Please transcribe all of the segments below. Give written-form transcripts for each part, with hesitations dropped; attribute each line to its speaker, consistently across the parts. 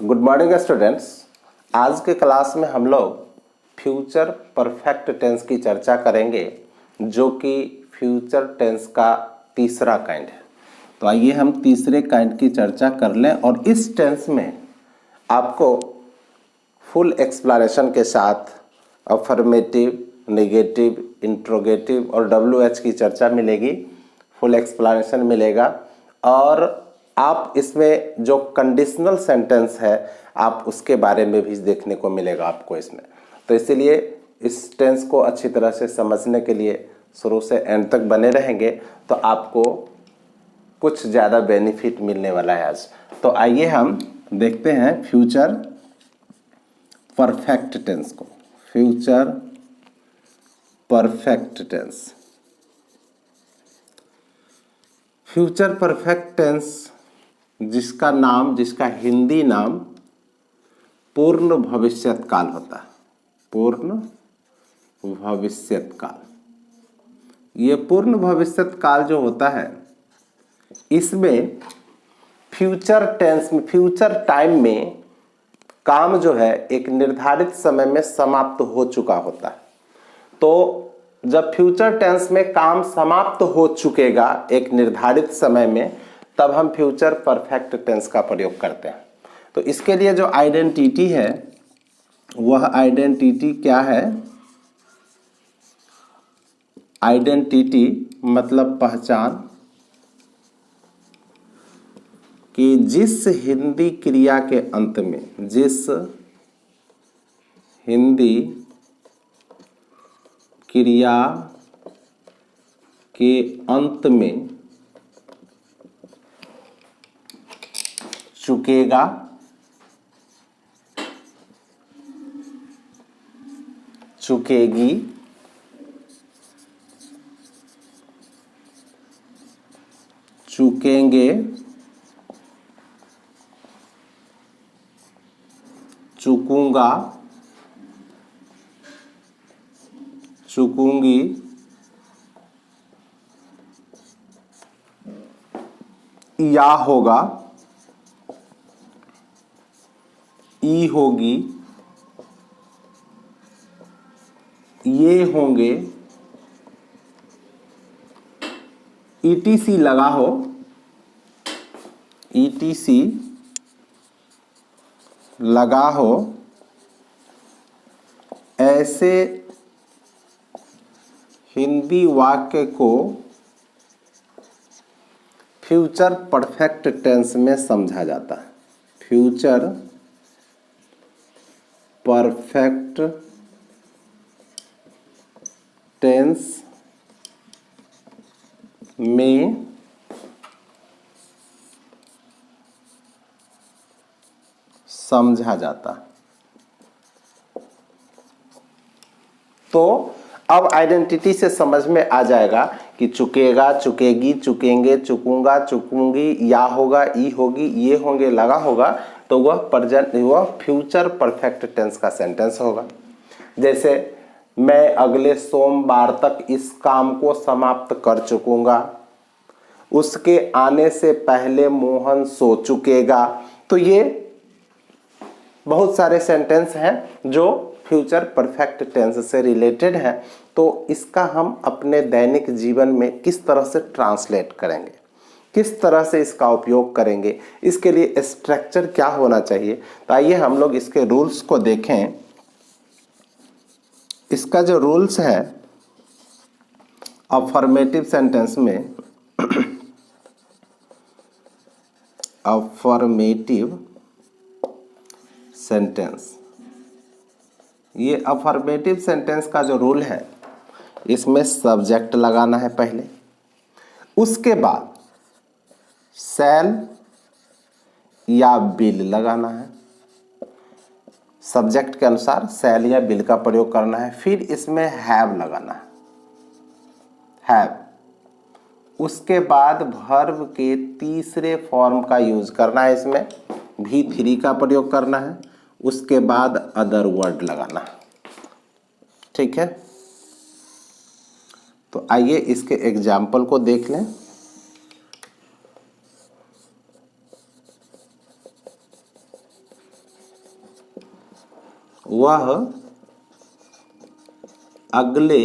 Speaker 1: Good morning students. आज के class में हम लोग फ्यूचर परफेक्ट टेंस की चर्चा करेंगे, जो कि फ्यूचर टेंस का तीसरा काइंड है। तो आइए हम तीसरे काइंड की चर्चा कर लें और इस टेंस में आपको फुल एक्सप्लेनेशन के साथ अफर्मेटिव, नेगेटिव, इंट्रोगेटिव और WH की चर्चा मिलेगी, फुल एक्सप्लेनेशन मिलेगा और आप इसमें जो कंडीशनल सेंटेंस है आप उसके बारे में भी देखने को मिलेगा आपको इसमें। तो इसीलिए इस टेंस को अच्छी तरह से समझने के लिए शुरू से एंड तक बने रहेंगे तो आपको कुछ ज़्यादा बेनिफिट मिलने वाला है आज। तो आइए हम देखते हैं फ्यूचर परफेक्ट टेंस को। Future perfect tense, future perfect tense जिसका हिंदी नाम पूर्ण भविष्यत काल होता है। पूर्ण भविष्यत काल, ये पूर्ण भविष्यत काल जो होता है इसमें फ्यूचर टेंस में, फ्यूचर टाइम में काम जो है एक निर्धारित समय में समाप्त हो चुका होता है। तो जब फ्यूचर टेंस में काम समाप्त हो चुकेगा एक निर्धारित समय में, तब हम फ्यूचर परफेक्ट टेंस का प्रयोग करते हैं। तो इसके लिए जो आइडेंटिटी है वह आइडेंटिटी क्या है? आइडेंटिटी मतलब पहचान, कि जिस हिंदी क्रिया के अंत में, जिस हिंदी क्रिया के अंत में चुकेगा, चुकेगी, चुकेंगे, चुकूंगा, चुकूंगी, या होगा, ई होगी, ये होंगे, ETC लगा हो, ETC लगा हो, ऐसे हिंदी वाक्य को फ्यूचर परफेक्ट टेंस में समझा जाता है। फ्यूचर परफेक्ट टेंस में समझा जाता। तो अब आइडेंटिटी से समझ में आ जाएगा कि चुकेगा, चुकेगी, चुकेंगे, चुकूंगा, चुकूंगी, या होगा, ई होगी, ये होंगे लगा होगा, तो वह फ्यूचर परफेक्ट टेंस का सेंटेंस होगा। जैसे मैं अगले सोमवार तक इस काम को समाप्त कर चुकूंगा, उसके आने से पहले मोहन सो चुकेगा। तो ये बहुत सारे सेंटेंस हैं जो फ्यूचर परफेक्ट टेंस से रिलेटेड है। तो इसका हम अपने दैनिक जीवन में किस तरह से ट्रांसलेट करेंगे, किस तरह से इसका उपयोग करेंगे, इसके लिए स्ट्रक्चर क्या होना चाहिए। तो आइए हम लोग इसके रूल्स को देखें। इसका जो रूल्स है अफर्मेटिव सेंटेंस में, अफर्मेटिव सेंटेंस, ये अफर्मेटिव सेंटेंस का जो रूल है इसमें सब्जेक्ट लगाना है पहले, उसके बाद शैल या विल लगाना है। सब्जेक्ट के अनुसार शैल या विल का प्रयोग करना है। फिर इसमें हैव लगाना है, हैव। उसके बाद वर्ब के तीसरे फॉर्म का यूज करना है, इसमें V3 का प्रयोग करना है। उसके बाद अदर वर्ड लगाना है। ठीक है, तो आइए इसके एग्जाम्पल को देख लें। वह अगले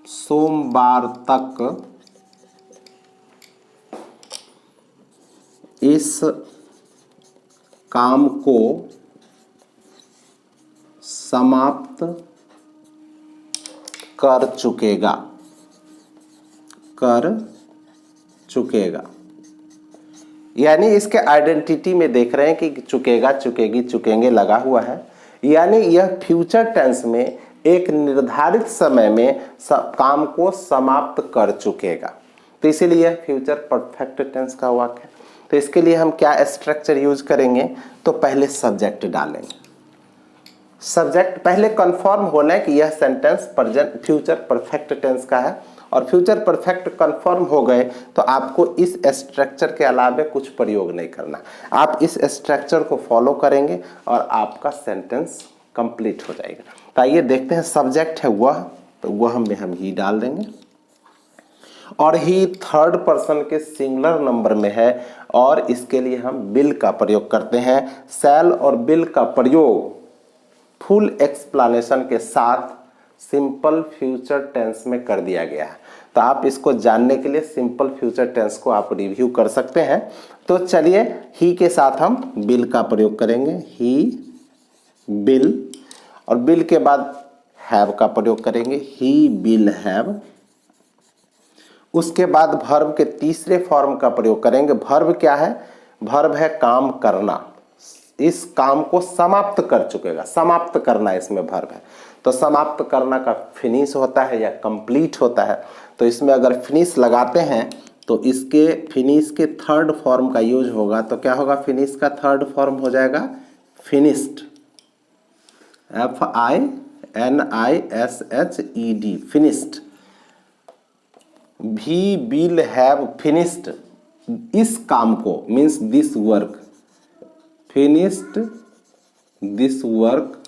Speaker 1: सोमवार तक इस काम को समाप्त कर चुकेगा। यानी इसके आइडेंटिटी में देख रहे हैं कि चुकेगा, चुकेगी, चुकेंगे लगा हुआ है, यानी यह फ्यूचर टेंस में एक निर्धारित समय में काम को समाप्त कर चुकेगा, तो इसीलिए यह फ्यूचर परफेक्ट टेंस का वाक्य है। तो इसके लिए हम क्या स्ट्रक्चर यूज करेंगे, तो पहले सब्जेक्ट डालेंगे। सब्जेक्ट पहले कंफर्म होना है कि यह sentence present future perfect tense का है, और फ्यूचर परफेक्ट कंफर्म हो गए तो आपको इस स्ट्रक्चर के अलावा कुछ प्रयोग नहीं करना। आप इस स्ट्रक्चर को फॉलो करेंगे और आपका सेंटेंस कंप्लीट हो जाएगा। तो आइए देखते हैं, सब्जेक्ट है वह, तो वह में हम ही डाल देंगे, और ही थर्ड पर्सन के सिंगुलर नंबर में है, और इसके लिए हम बिल का प्रयोग करते हैं। शैल और बिल का प्रयोग फुल एक्सप्लेनेशन के साथ सिंपल फ्यूचर टेंस में कर दिया गया है। तो आप इसको जानने के लिए सिंपल फ्यूचर टेंस को आप रिव्यू कर सकते हैं। तो चलिए, ही के साथ हम बिल का प्रयोग करेंगे, ही बिल, और बिल के बाद हैव का प्रयोग करेंगे, ही विल हैव। उसके बाद वर्ब के तीसरे फॉर्म का प्रयोग करेंगे। वर्ब क्या है? वर्ब है काम करना, इस काम को समाप्त कर चुकेगा, समाप्त करना इसमें वर्ब है। तो समाप्त करना का फिनिश होता है या कंप्लीट होता है, तो इसमें अगर फिनिश लगाते हैं तो इसके फिनिश के थर्ड फॉर्म का यूज होगा। तो क्या होगा? फिनिश का थर्ड फॉर्म हो जाएगा फिनिश्ड, FINISHED, फिनिश्ड। भी विल हैव फिनिश्ड इस काम को, means this work, finished this work.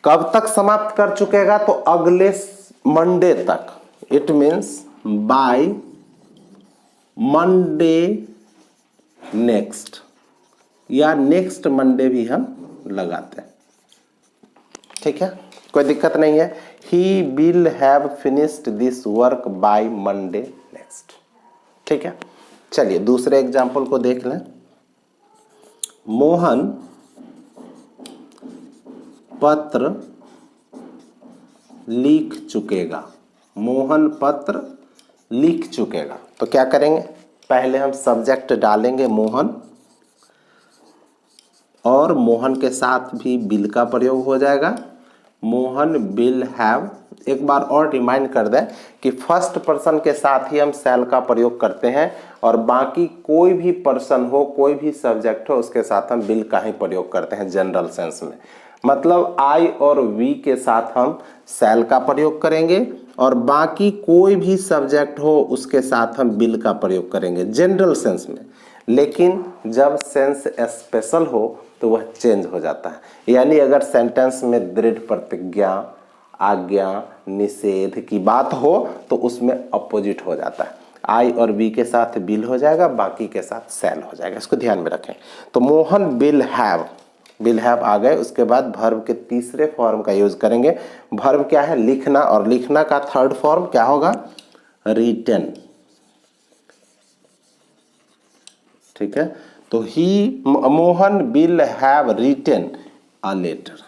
Speaker 1: कब तक समाप्त कर चुकेगा? तो अगले मंडे तक, it means by Monday next, या नेक्स्ट मंडे भी हम लगाते हैं, ठीक है, कोई दिक्कत नहीं है। He will have finished this work by Monday next, ठीक है। चलिए दूसरे एग्जाम्पल को देख लें। मोहन पत्र लिख चुकेगा, मोहन पत्र लिख चुकेगा। तो क्या करेंगे? पहले हम सब्जेक्ट डालेंगे मोहन, और मोहन के साथ भी बिल का प्रयोग हो जाएगा, मोहन विल हैव। एक बार और रिमाइंड कर दें कि फर्स्ट पर्सन के साथ ही हम शैल का प्रयोग करते हैं, और बाकी कोई भी पर्सन हो, कोई भी सब्जेक्ट हो, उसके साथ हम विल का ही प्रयोग करते हैं जनरल सेंस में। मतलब आई और वी के साथ हम शैल का प्रयोग करेंगे, और बाकी कोई भी सब्जेक्ट हो उसके साथ हम विल का प्रयोग करेंगे जनरल सेंस में। लेकिन जब सेंस स्पेशल हो तो वह चेंज हो जाता है। यानी अगर सेंटेंस में दृढ़ प्रतिज्ञा, आज्ञा, निषेध की बात हो तो उसमें अपोजिट हो जाता है। आई और बी के साथ बिल हो जाएगा, बाकी के साथ शैल हो जाएगा, इसको ध्यान में रखें। तो Mohan will have, will have आ गए। उसके बाद वर्ब के तीसरे फॉर्म का यूज करेंगे। वर्ब क्या है? लिखना, और लिखना का थर्ड फॉर्म क्या होगा? रिटन, ठीक है। तो he Mohan will have written a letter.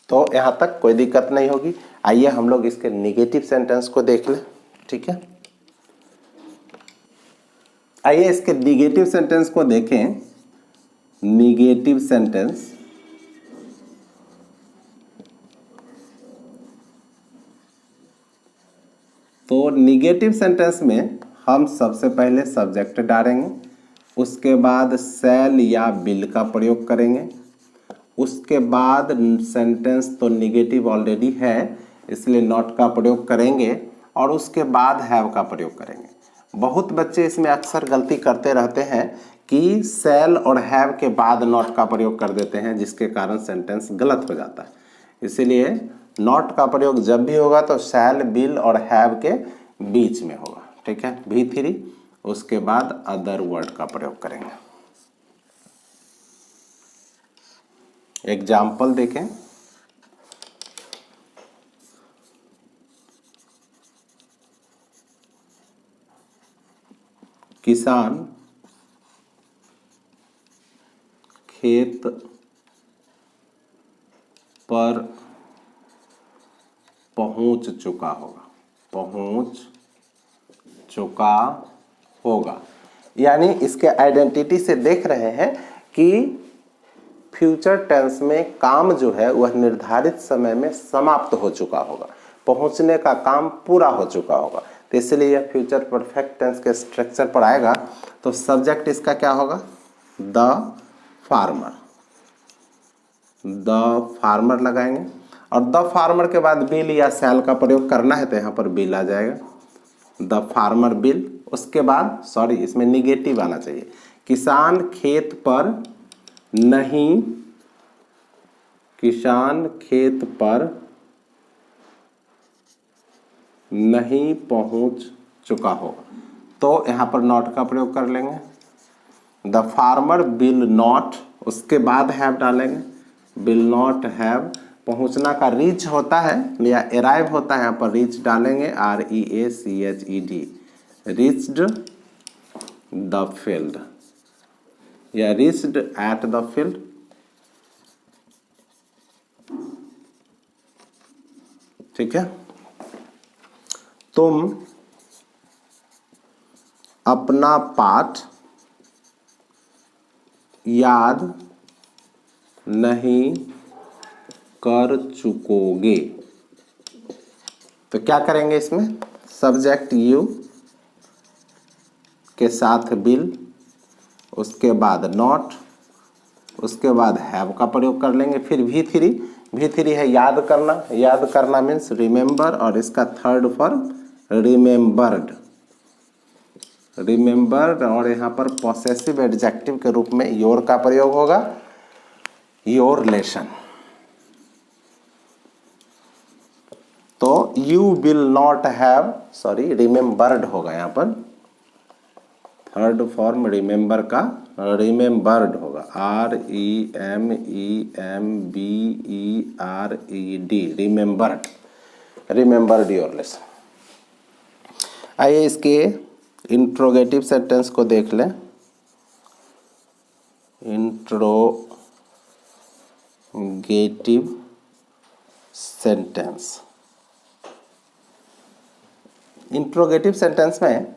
Speaker 1: तो यहां तक कोई दिक्कत नहीं होगी। आइए हम लोग इसके निगेटिव सेंटेंस को देख लें, ठीक है। आइए इसके निगेटिव सेंटेंस को देखें। निगेटिव सेंटेंस, तो निगेटिव सेंटेंस में हम सबसे पहले सब्जेक्ट डालेंगे, उसके बाद शैल या विल का प्रयोग करेंगे, उसके बाद सेंटेंस तो निगेटिव ऑलरेडी है इसलिए नॉट का प्रयोग करेंगे, और उसके बाद हैव का प्रयोग करेंगे। बहुत बच्चे इसमें अक्सर गलती करते रहते हैं कि शैल और हैव के बाद नॉट का प्रयोग कर देते हैं, जिसके कारण सेंटेंस गलत हो जाता है। इसीलिए नॉट का प्रयोग जब भी होगा तो शैल, विल और हैव के बीच में होगा, ठीक है। V3 उसके बाद अदर वर्ड का प्रयोग करेंगे। एग्जाम्पल देखें, किसान खेत पर पहुंच चुका होगा, पहुंच चुका होगा। यानी इसके आइडेंटिटी से देख रहे हैं कि फ्यूचर टेंस में काम जो है वह निर्धारित समय में समाप्त हो चुका होगा, पहुंचने का काम पूरा हो चुका होगा। तो इसलिए यह फ्यूचर परफेक्ट टेंस के स्ट्रक्चर पर आएगा। तो सब्जेक्ट इसका क्या होगा? द फार्मर, द फार्मर लगाएंगे और द फार्मर के बाद बिल या सैल का प्रयोग करना है तो यहाँ पर बिल आ जाएगा, द फार्मर बिल। उसके बाद सॉरी इसमें निगेटिव आना चाहिए, किसान खेत पर नहीं, किसान खेत पर नहीं पहुंच चुका होगा, तो यहाँ पर नॉट का प्रयोग कर लेंगे। द फार्मर विल नॉट, उसके बाद हैव डालेंगे, विल नॉट हैव। पहुंचना का रीच होता है या अराइव होता है, यहाँ पर रीच डालेंगे, REACHED, रीच्ड द फील्ड या रीच्ड एट द फील्ड। ठीक है, तुम अपना पाठ याद नहीं कर चुकोगे। तो क्या करेंगे इसमें? सब्जेक्ट यू के साथ बिल, उसके बाद नॉट, उसके बाद हैव का प्रयोग कर लेंगे। फिर V3 है याद करना, याद करना मीन्स रिमेंबर, और इसका थर्ड फॉर्म रिमेंबर्ड, रिमेंबर्ड। और यहाँ पर पॉसेसिव एडजेक्टिव के रूप में योर का प्रयोग होगा, योर लेसन। तो you will not have, sorry remembered होगा, यहाँ पर थर्ड फॉर्म रिमेंबर का रिमेंबर्ड होगा, REMEMBERED, remembered, remembered your lesson. आइए इसके इंट्रोगेटिव सेंटेंस को देख लें। इंट्रोगेटिव सेंटेंस, इंट्रोगेटिव सेंटेंस में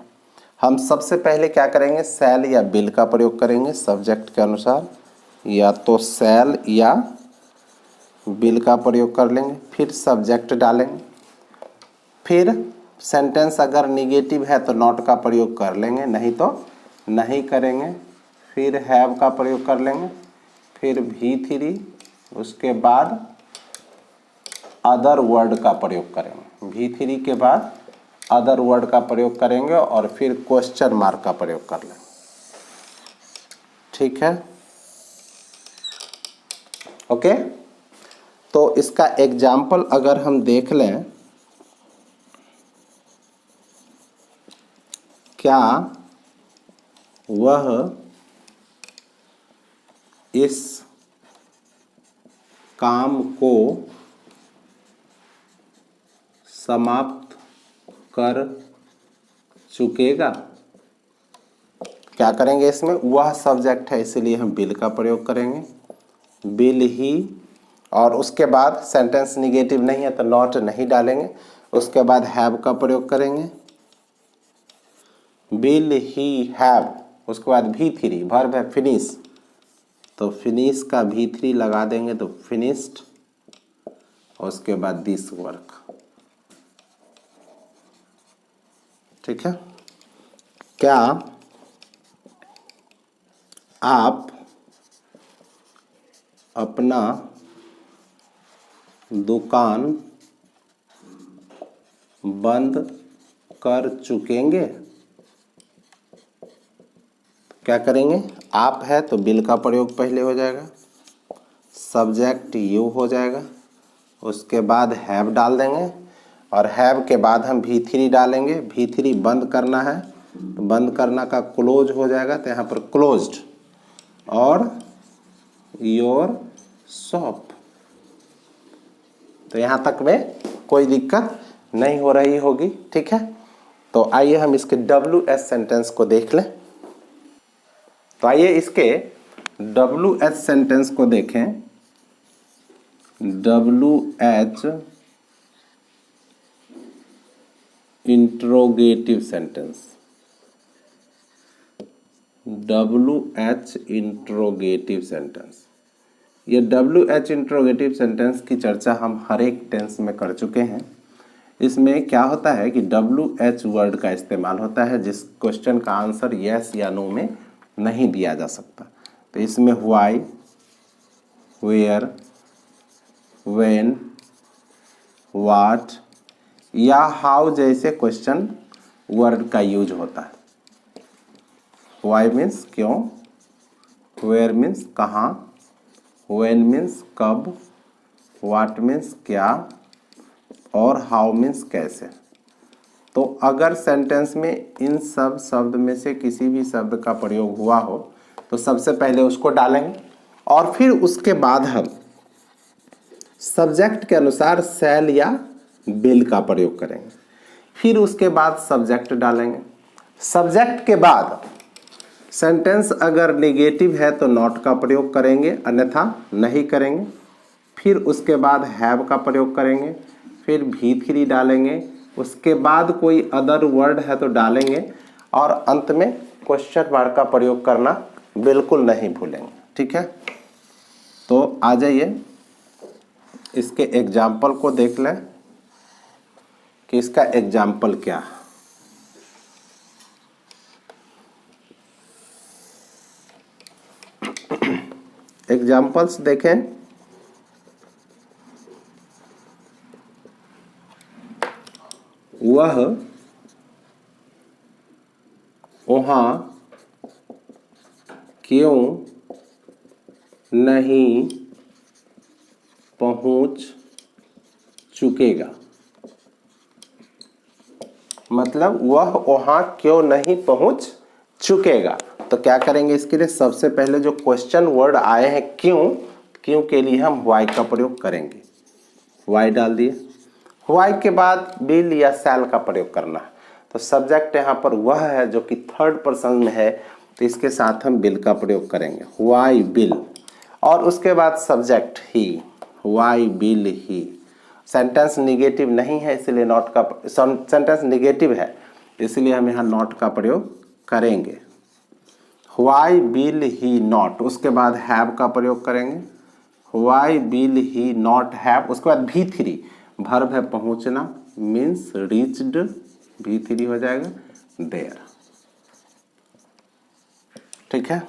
Speaker 1: हम सबसे पहले क्या करेंगे? शैल या विल का प्रयोग करेंगे सब्जेक्ट के अनुसार, या तो शैल या विल का प्रयोग कर लेंगे, फिर सब्जेक्ट डालेंगे, फिर सेंटेंस अगर निगेटिव है तो नॉट का प्रयोग कर लेंगे, नहीं तो नहीं करेंगे, फिर हैव का प्रयोग कर लेंगे, फिर V3, उसके बाद अदर वर्ड का प्रयोग करेंगे, V3 के बाद अदर वर्ड का प्रयोग करेंगे और फिर क्वेश्चन मार्क का प्रयोग कर लेंगे। ठीक है, ओके। तो इसका एग्जाम्पल अगर हम देख लें, क्या वह इस काम को समाप्त कर चुकेगा? क्या करेंगे इसमें? वह सब्जेक्ट है इसलिए हम विल का प्रयोग करेंगे, विल ही, और उसके बाद सेंटेंस निगेटिव नहीं है तो नॉट नहीं डालेंगे, उसके बाद हैव का प्रयोग करेंगे, विल ही हैव, उसके बाद V3 वर्ब है फिनिश, तो फिनिश का V3 लगा देंगे तो फिनिश्ड, उसके बाद दिस वर्क। ठीक है, क्या आप अपना दुकान बंद कर चुकेंगे? क्या करेंगे? आप है तो विल का प्रयोग पहले हो जाएगा, सब्जेक्ट यू हो जाएगा, उसके बाद हैव डाल देंगे और हैव के बाद हम V3 डालेंगे। V3 बंद करना है तो बंद करना का क्लोज हो जाएगा, तो यहाँ पर क्लोज्ड। और योर शॉप, तो यहाँ तक में कोई दिक्कत नहीं हो रही होगी। ठीक है, तो आइए हम इसके WH सेंटेंस को देख लें। तो आइए इसके WH सेंटेंस को देखें। WH interrogative sentence, WH interrogative sentence. ये WH इंट्रोगेटिव सेंटेंस की चर्चा हम हर एक टेंस में कर चुके हैं। इसमें क्या होता है कि WH वर्ड का इस्तेमाल होता है जिस क्वेश्चन का आंसर यस या नो में नहीं दिया जा सकता। तो इसमें व्हाई, वेयर, व्हेन, व्हाट या हाउ जैसे क्वेश्चन वर्ड का यूज होता है। व्हाई मीन्स क्यों, वेयर मीन्स कहाँ, व्हेन मीन्स कब, व्हाट मीन्स क्या, और हाउ मीन्स कैसे। तो अगर सेंटेंस में इन सब शब्द में से किसी भी शब्द का प्रयोग हुआ हो तो सबसे पहले उसको डालेंगे और फिर उसके बाद हम सब्जेक्ट के अनुसार शैल या विल का प्रयोग करेंगे। फिर उसके बाद सब्जेक्ट डालेंगे। सब्जेक्ट के बाद सेंटेंस अगर नेगेटिव है तो नॉट का प्रयोग करेंगे, अन्यथा नहीं करेंगे। फिर उसके बाद हैव का प्रयोग करेंगे, फिर V3 डालेंगे, उसके बाद कोई अदर वर्ड है तो डालेंगे और अंत में क्वेश्चन मार्क का प्रयोग करना बिल्कुल नहीं भूलेंगे। ठीक है, तो आ जाइए इसके एग्जाम्पल को देख लें कि इसका एग्जाम्पल क्या है। एग्जाम्पल्स देखें। वह वहाँ क्यों नहीं पहुँच चुकेगा। मतलब वह वहाँ क्यों नहीं पहुँच चुकेगा। तो क्या करेंगे इसके लिए, सबसे पहले जो क्वेश्चन वर्ड आए हैं क्यों, क्यों के लिए हम वाई का प्रयोग करेंगे। वाई डाल दिए, वाई के बाद बिल या शैल का प्रयोग करना है। तो सब्जेक्ट यहाँ पर वह है जो कि थर्ड पर्सन में है, तो इसके साथ हम बिल का प्रयोग करेंगे, वाई बिल। और उसके बाद subject he, Y will he. Sentence negative नहीं है इसलिए नॉट का, सेंटेंस निगेटिव है इसलिए हम यहाँ नॉट का प्रयोग करेंगे। वाई बिल ही नॉट, उसके बाद हैव का प्रयोग करेंगे, why will he not have. उसके बाद V3 वर्ब है पहुंचना, मीन्स रीच्ड, V3 हो जाएगा देयर। ठीक है,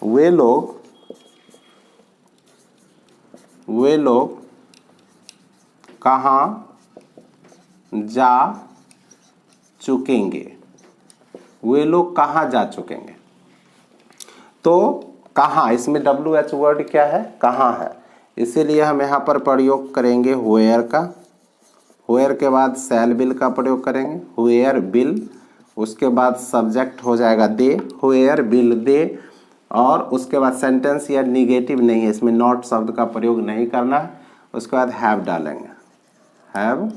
Speaker 1: वे लोग कहाँ जा चुकेंगे। वे लोग कहाँ जा चुकेंगे। तो कहाँ, इसमें WH वर्ड क्या है, कहाँ है, इसीलिए हम यहाँ पर प्रयोग करेंगे वेयर का। वेयर के बाद शैल बिल का प्रयोग करेंगे, वेयर बिल। उसके बाद सब्जेक्ट हो जाएगा दे, वेयर बिल दे। और उसके बाद सेंटेंस या निगेटिव नहीं है, इसमें नॉट शब्द का प्रयोग नहीं करना है। उसके बाद हैव डालेंगे, have,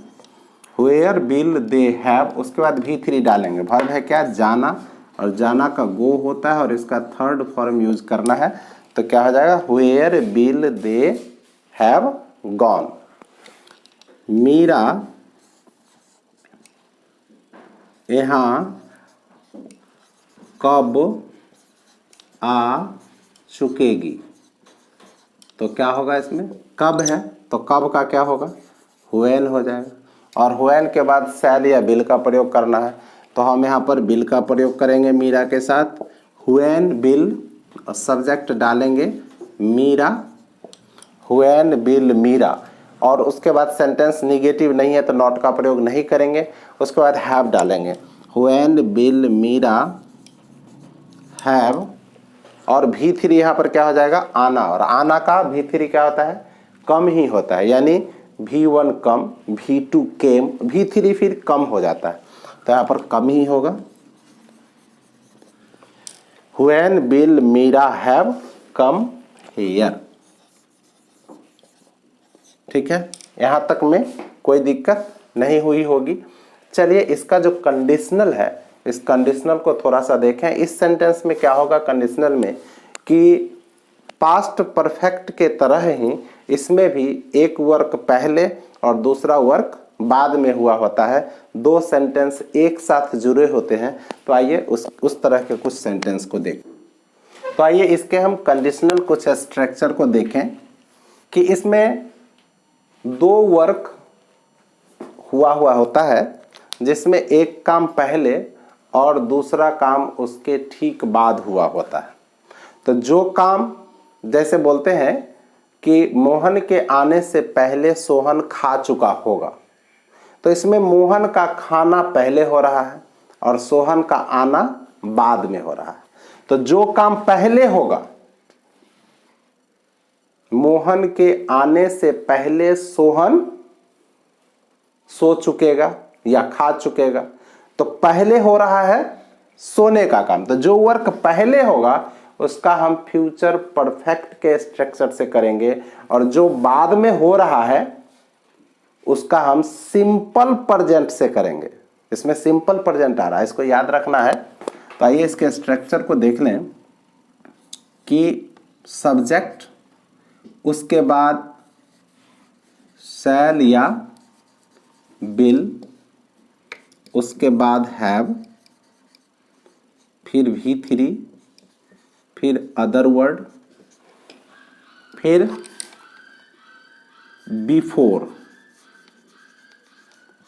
Speaker 1: where will they have. उसके बाद V3 डालेंगे, वर्ब है क्या, जाना, और जाना का गो होता है और इसका थर्ड फॉर्म यूज करना है। तो क्या हो जाएगा, where will they have gone. Meera यहाँ कब आ चुकेगी। तो क्या होगा, इसमें कब है तो कब का क्या होगा, व्हेन हो जाएगा। और व्हेन के बाद शैल या बिल का प्रयोग करना है, तो हम यहाँ पर बिल का प्रयोग करेंगे मीरा के साथ, व्हेन बिल, और सब्जेक्ट डालेंगे मीरा, व्हेन बिल मीरा। और उसके बाद सेंटेंस निगेटिव नहीं है तो नॉट का प्रयोग नहीं करेंगे। उसके बाद हैव डालेंगे, व्हेन बिल मीरा हैव। और V3 यहाँ पर क्या हो जाएगा, आना, और आना का V3 क्या होता है, कम ही होता है, यानी V1 कम, V2 केम, V3 फिर कम हो जाता है, तो यहाँ पर कम ही होगा। When will Meera have come here? ठीक है, यहां तक में कोई दिक्कत नहीं हुई होगी। चलिए इसका जो कंडीशनल है, इस कंडीशनल को थोड़ा सा देखें। इस सेंटेंस में क्या होगा कंडीशनल में कि पास्ट परफेक्ट के तरह ही इसमें भी एक वर्क पहले और दूसरा वर्क बाद में हुआ होता है। दो सेंटेंस एक साथ जुड़े होते हैं। तो आइए उस तरह के कुछ सेंटेंस को देखें। तो आइए इसके हम कंडीशनल कुछ स्ट्रक्चर को देखें कि इसमें दो वर्क हुआ होता है जिसमें एक काम पहले और दूसरा काम उसके ठीक बाद हुआ होता है। तो जो काम जैसे बोलते हैं कि मोहन के आने से पहले सोहन खा चुका होगा, तो इसमें मोहन का खाना पहले हो रहा है और सोहन का आना बाद में हो रहा है। तो जो काम पहले होगा, मोहन के आने से पहले सोहन सो चुकेगा या खा चुकेगा, तो पहले हो रहा है सोने का काम। तो जो वर्क पहले होगा उसका हम फ्यूचर परफेक्ट के स्ट्रक्चर से करेंगे, और जो बाद में हो रहा है उसका हम सिंपल प्रेजेंट से करेंगे। इसमें सिंपल प्रेजेंट आ रहा है, इसको याद रखना है। तो आइए इसके स्ट्रक्चर को देख लें कि सब्जेक्ट, उसके बाद शैल या बिल, उसके बाद हैव, फिर V3, फिर अदर वर्ड, फिर बिफोर,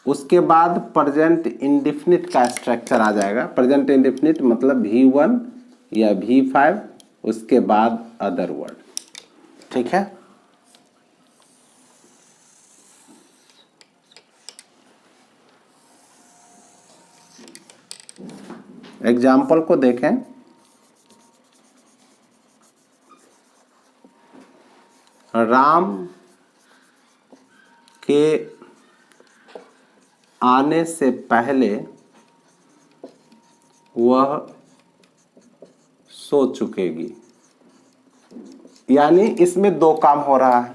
Speaker 1: उसके बाद प्रेजेंट इंडेफिनिट का स्ट्रक्चर आ जाएगा। प्रेजेंट इंडेफिनिट मतलब V1 या V5, उसके बाद अदर वर्ड। ठीक है, एग्जाम्पल को देखें। राम के आने से पहले वह सो चुकेगी। यानी इसमें दो काम हो रहा है,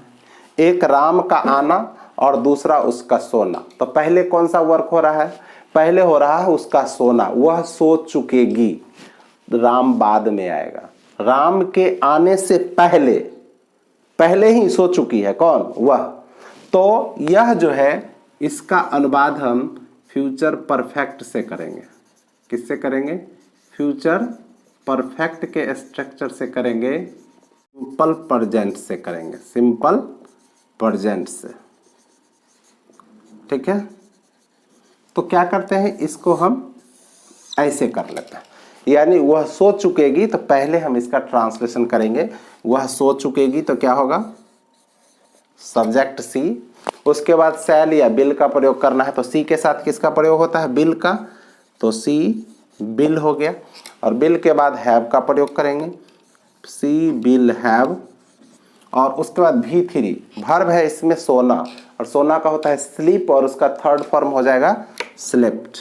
Speaker 1: एक राम का आना और दूसरा उसका सोना। तो पहले कौन सा वर्क हो रहा है? पहले हो रहा है उसका सोना, वह सो चुकेगी। राम बाद में आएगा। राम के आने से पहले ही सो चुकी है कौन? वह। तो यह जो है इसका अनुवाद हम फ्यूचर परफेक्ट से करेंगे। किससे करेंगे? फ्यूचर परफेक्ट के स्ट्रक्चर से करेंगे, सिंपल प्रेजेंट से करेंगे, सिंपल प्रेजेंट से। ठीक है, तो क्या करते हैं, इसको हम ऐसे कर लेते हैं। यानी वह सो चुकेगी, तो पहले हम इसका ट्रांसलेशन करेंगे। वह सो चुकेगी तो क्या होगा? सब्जेक्ट सी, उसके बाद शैल या बिल का प्रयोग करना है। तो सी के साथ किसका प्रयोग होता है? बिल का। तो सी बिल हो गया, और बिल के बाद हैव का प्रयोग करेंगे, सी बिल हैव। और उसके बाद V3 वर्ब है इसमें सोना, और सोना का होता है स्लीप, और उसका थर्ड फॉर्म हो जाएगा slept.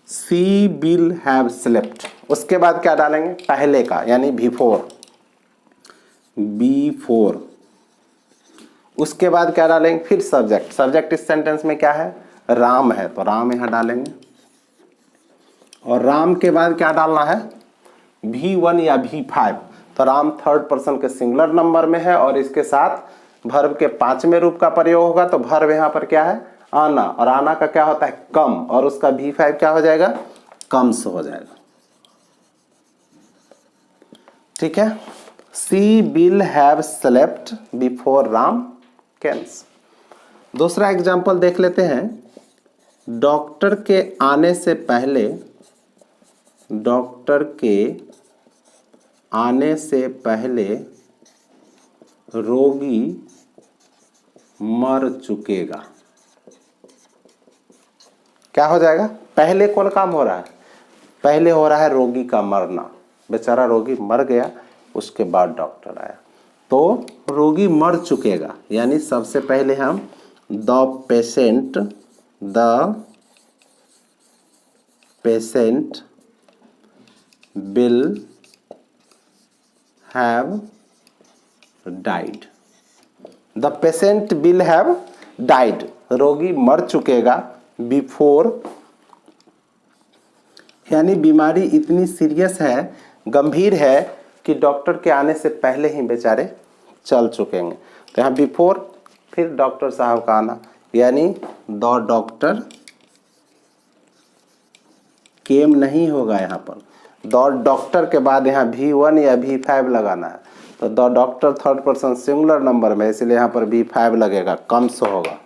Speaker 1: She will have slept. उसके बाद क्या डालेंगे? पहले का, यानी बिफोर। उसके बाद क्या डालेंगे? फिर सब्जेक्ट। सब्जेक्ट इस सेंटेंस में क्या है? राम है, तो राम यहां डालेंगे। और राम के बाद क्या डालना है? V1 या V5। तो राम थर्ड पर्सन के सिंगुलर नंबर में है, और इसके साथ वर्ब के पांचवें रूप का प्रयोग होगा। तो वर्ब यहां पर क्या है? आना, और आना का क्या होता है? कम, और उसका V5 क्या हो जाएगा? कम्स हो जाएगा। ठीक है, she will have slept before Ram comes. दूसरा एग्जाम्पल देख लेते हैं। डॉक्टर के आने से पहले रोगी मर चुकेगा। क्या हो जाएगा? पहले कौन काम हो रहा है? पहले हो रहा है रोगी का मरना। बेचारा रोगी मर गया, उसके बाद डॉक्टर आया। तो रोगी मर चुकेगा, यानी सबसे पहले हम the patient will have died. The patient will have died, रोगी मर चुकेगा बिफोर, यानी बीमारी इतनी सीरियस है, गंभीर है कि डॉक्टर के आने से पहले ही बेचारे चल चुकेंगे। तो यहाँ बिफोर, फिर डॉक्टर साहब का आना, यानी द डॉक्टर केम नहीं होगा यहाँ पर। द डॉक्टर के बाद यहाँ V1 या V5 लगाना है, तो the doctor third person singular number में, इसलिए यहाँ पर V5 लगेगा, कम्स होगा।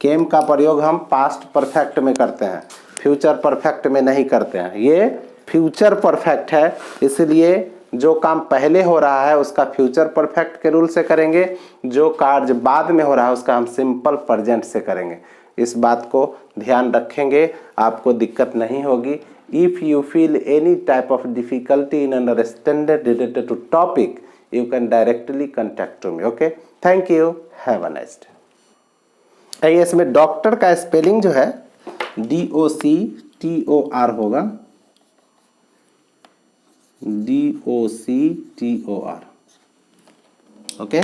Speaker 1: केम का प्रयोग हम पास्ट परफेक्ट में करते हैं, फ्यूचर परफेक्ट में नहीं करते हैं। ये फ्यूचर परफेक्ट है, इसलिए जो काम पहले हो रहा है उसका फ्यूचर परफेक्ट के रूल से करेंगे, जो कार्य बाद में हो रहा है उसका हम सिंपल प्रेजेंट से करेंगे। इस बात को ध्यान रखेंगे, आपको दिक्कत नहीं होगी। If you feel any type of difficulty in understanding related to topic, you can directly contact to me. Okay, thank you, have a nice day. इसमें डॉक्टर का स्पेलिंग जो है DOCTOR होगा, DOCTOR। ओके।